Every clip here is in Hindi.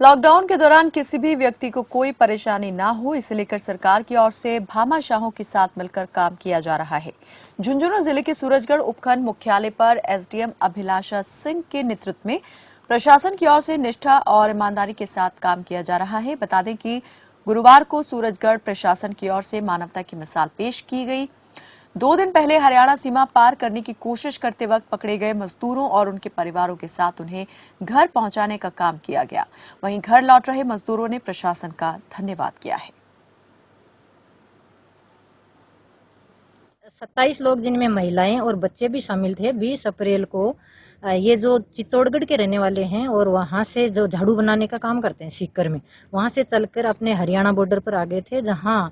लॉकडाउन के दौरान किसी भी व्यक्ति को कोई परेशानी ना हो, इसे लेकर सरकार की ओर से भामाशाहों के साथ मिलकर काम किया जा रहा है। झुंझुनू जिले के सूरजगढ़ उपखंड मुख्यालय पर एसडीएम अभिलाषा सिंह के नेतृत्व में प्रशासन की ओर से निष्ठा और ईमानदारी के साथ काम किया जा रहा है। बता दें कि गुरुवार को सूरजगढ़ प्रशासन की ओर से मानवता की मिसाल पेश की गई। 2 दिन पहले हरियाणा सीमा पार करने की कोशिश करते वक्त पकड़े गए मजदूरों और उनके परिवारों के साथ उन्हें घर पहुंचाने का काम किया गया। वहीं घर लौट रहे मजदूरों ने प्रशासन का धन्यवाद किया है। 27 लोग जिनमें महिलाएं और बच्चे भी शामिल थे। 20 अप्रैल को ये जो चित्तौड़गढ़ के रहने वाले हैं और वहां से जो झाड़ू बनाने का काम करते हैं सीकर में, वहां से चलकर अपने हरियाणा बॉर्डर पर आ गए थे, जहां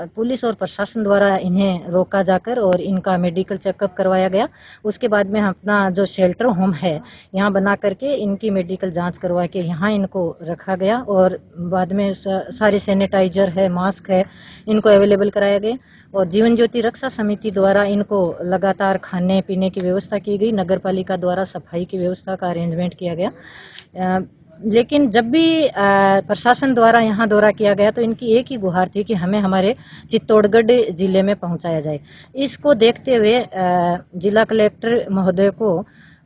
पुलिस और प्रशासन द्वारा इन्हें रोका जाकर और इनका मेडिकल चेकअप करवाया गया। उसके बाद में अपना जो शेल्टर होम है यहाँ बना करके इनकी मेडिकल जांच करवा के यहाँ इनको रखा गया और बाद में सारे सैनिटाइजर है, मास्क है, इनको अवेलेबल कराया गया। और जीवन ज्योति रक्षा समिति द्वारा इनको लगातार खाने पीने की व्यवस्था की गई। नगर पालिका द्वारा सफाई की व्यवस्था का अरेंजमेंट किया गया। लेकिन जब भी प्रशासन द्वारा यहाँ दौरा किया गया तो इनकी एक ही गुहार थी कि हमें हमारे चित्तौड़गढ़ जिले में पहुंचाया जाए। इसको देखते हुए जिला कलेक्टर महोदय को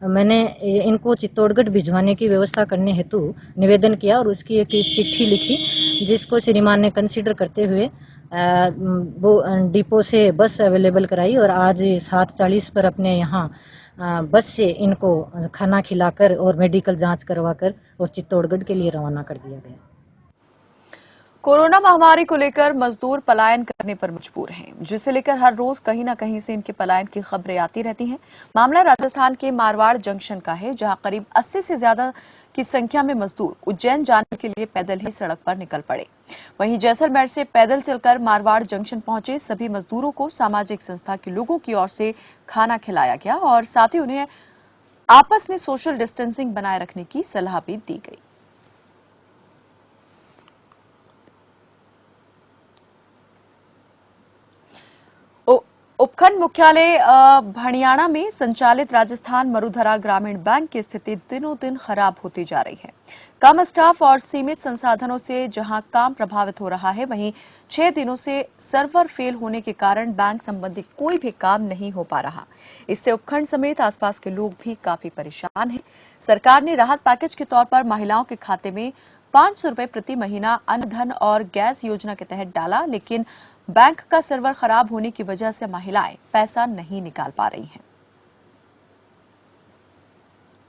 मैंने इनको चित्तौड़गढ़ भिजवाने की व्यवस्था करने हेतु निवेदन किया और उसकी एक चिट्ठी लिखी, जिसको श्रीमान ने कंसीडर करते हुए वो डिपो से बस अवेलेबल कराई और आज 7:40 पर अपने यहाँ बस से इनको खाना खिलाकर और मेडिकल जांच करवाकर और चित्तौड़गढ़ के लिए रवाना कर दिया गया। कोरोना महामारी को लेकर मजदूर पलायन करने पर मजबूर हैं, जिसे लेकर हर रोज कहीं न कहीं से इनके पलायन की खबरें आती रहती हैं। मामला राजस्थान के मारवाड़ जंक्शन का है, जहां करीब 80 से ज्यादा की संख्या में मजदूर उज्जैन जाने के लिए पैदल ही सड़क पर निकल पड़े। वहीं जैसलमेर से पैदल चलकर मारवाड़ जंक्शन पहुंचे सभी मजदूरों को सामाजिक संस्था के लोगों की ओर से खाना खिलाया गया और साथ ही उन्हें आपस में सोशल डिस्टेंसिंग बनाए रखने की सलाह भी दी गई। उपखंड मुख्यालय भणियाणा में संचालित राजस्थान मरुधरा ग्रामीण बैंक की स्थिति दिनों दिन खराब होती जा रही है। कम स्टाफ और सीमित संसाधनों से जहां काम प्रभावित हो रहा है, वहीं 6 दिनों से सर्वर फेल होने के कारण बैंक संबंधी कोई भी काम नहीं हो पा रहा। इससे उपखंड समेत आसपास के लोग भी काफी परेशान हैं। सरकार ने राहत पैकेज के तौर पर महिलाओं के खाते में 500 रुपए प्रति महीना अन्न धन और गैस योजना के तहत डाला, लेकिन बैंक का सर्वर खराब होने की वजह से महिलाएं पैसा नहीं निकाल पा रही हैं।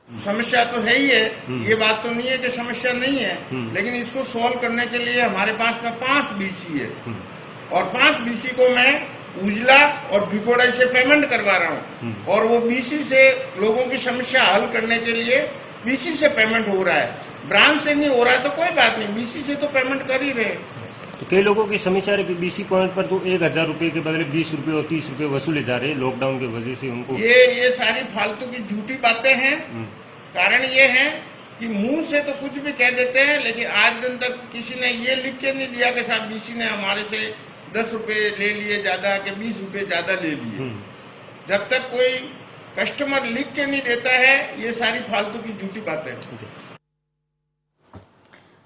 समस्या तो है ही है, ये बात तो नहीं है कि समस्या नहीं है, लेकिन इसको सॉल्व करने के लिए हमारे पास में 5 बीसी है और 5 बीसी को मैं उजला और भिकोड़ा से पेमेंट करवा रहा हूँ और वो बीसी से लोगों की समस्या हल करने के लिए बीसी से पेमेंट हो रहा है। ब्रांच से नहीं हो रहा है तो कोई बात नहीं, बीसी से तो पेमेंट कर ही रहे। तो कई लोगों की समस्या है कि बीसी पॉइंट पर तो 1000 रुपए के बदले 20 रुपए और 30 रुपए वसूले जा रहे हैं लॉकडाउन की वजह से उनको। ये सारी फालतू की झूठी बातें हैं। कारण ये है कि मुंह से तो कुछ भी कह देते हैं, लेकिन आज दिन तक किसी ने ये लिख के नहीं दिया कि साहब बीसी ने हमारे से 10 रुपए ले लिए ज्यादा कि 20 रुपए ज्यादा ले लिए। जब तक कोई कस्टमर लिख के नहीं देता है, ये सारी फालतू की झूठी बातें हैं।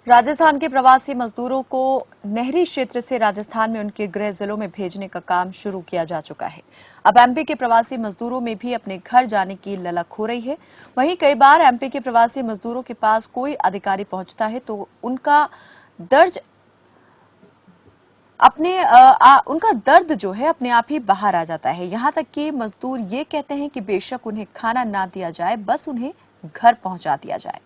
राजस्थान के प्रवासी मजदूरों को नहरी क्षेत्र से राजस्थान में उनके गृह जिलों में भेजने का काम शुरू किया जा चुका है। अब एमपी के प्रवासी मजदूरों में भी अपने घर जाने की ललक हो रही है। वहीं कई बार एमपी के प्रवासी मजदूरों के पास कोई अधिकारी पहुंचता है तो उनका दर्द जो है अपने आप ही बाहर आ जाता है। यहां तक कि मजदूर ये कहते हैं कि बेशक उन्हें खाना ना दिया जाए, बस उन्हें घर पहुंचा दिया जाए।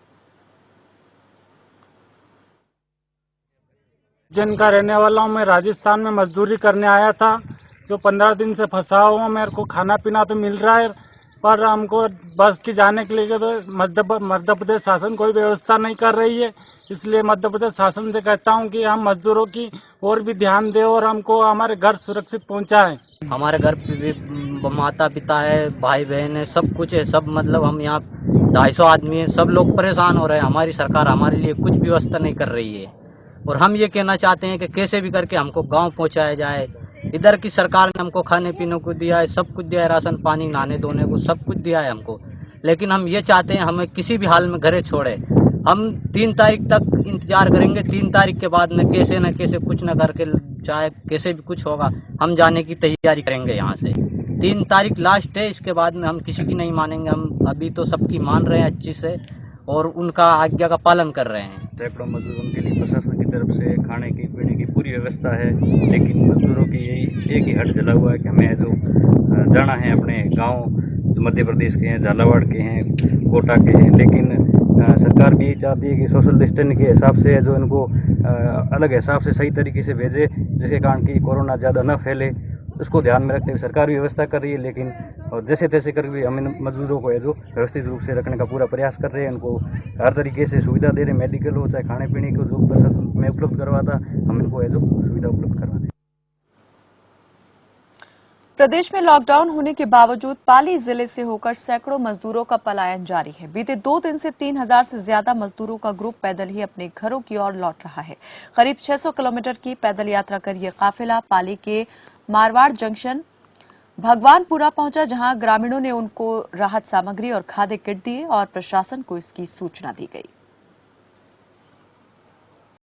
जिनका रहने वाला हूँ, मैं राजस्थान में मजदूरी करने आया था। जो 15 दिन से फंसा हुआ, मेरे को खाना पीना तो मिल रहा है, पर हमको बस की जाने के लिए मध्य प्रदेश शासन कोई व्यवस्था नहीं कर रही है। इसलिए मध्य प्रदेश शासन से कहता हूँ कि हम मजदूरों की और भी ध्यान दें और हमको हमारे घर सुरक्षित पहुँचाएं। हमारे घर पे भी माता पिता है, भाई बहन है, सब कुछ है। सब मतलब हम यहाँ 250 आदमी है, सब लोग परेशान हो रहे हैं। हमारी सरकार हमारे लिए कुछ व्यवस्था नहीं कर रही है और हम ये कहना चाहते हैं कि कैसे भी करके हमको गांव पहुंचाया जाए। इधर की सरकार ने हमको खाने पीने को दिया है, सब कुछ दिया है, राशन पानी नहाने धोने को सब कुछ दिया है हमको, लेकिन हम ये चाहते हैं हमें किसी भी हाल में घरे छोड़े। हम 3 तारीख तक इंतजार करेंगे। 3 तारीख के बाद में कैसे न कैसे कुछ न करके, चाहे कैसे भी कुछ होगा, हम जाने की तैयारी करेंगे यहाँ से। 3 तारीख लास्ट है, इसके बाद में हम किसी की नहीं मानेंगे। हम अभी तो सबकी मान रहे हैं अच्छी से और उनका आज्ञा का पालन कर रहे हैं। सैकड़ों मजदूरों के लिए प्रशासन की तरफ से खाने की पीने की पूरी व्यवस्था है, लेकिन मजदूरों की यही एक ही हट जला हुआ है कि हमें जो जाना है अपने गांव, जो मध्य प्रदेश के हैं, झालावाड़ के हैं, कोटा के हैं। लेकिन सरकार भी यही चाहती है कि सोशल डिस्टेंस के हिसाब से जो इनको अलग हिसाब से सही तरीके से भेजे, जिसके कारण कि कोरोना ज़्यादा न फैले। उसको ध्यान में रखते हुए सरकार भी व्यवस्था कर रही है, लेकिन और जैसे तैसे करके हम इन मजदूरों को है जो व्यवस्थित रूप से रखने का पूरा प्रयास कर रहे हैं। उनको हर तरीके से सुविधा दे रहे हैं, मेडिकल हो चाहे खाने पीने को, जो प्रशासन में उपलब्ध करवाता हम इनको है जो सुविधा उपलब्ध करवाते हैं। प्रदेश में लॉकडाउन होने के बावजूद पाली जिले से होकर सैकड़ों मजदूरों का पलायन जारी है। बीते 2 दिन से 3000 से ज्यादा मजदूरों का ग्रुप पैदल ही अपने घरों की ओर लौट रहा है। करीब 600 किलोमीटर की पैदल यात्रा कर यह काफिला पाली के मारवाड़ जंक्शन भगवानपुरा पहुंचा, जहां ग्रामीणों ने उनको राहत सामग्री और खाद्य किट दिए और प्रशासन को इसकी सूचना दी गई।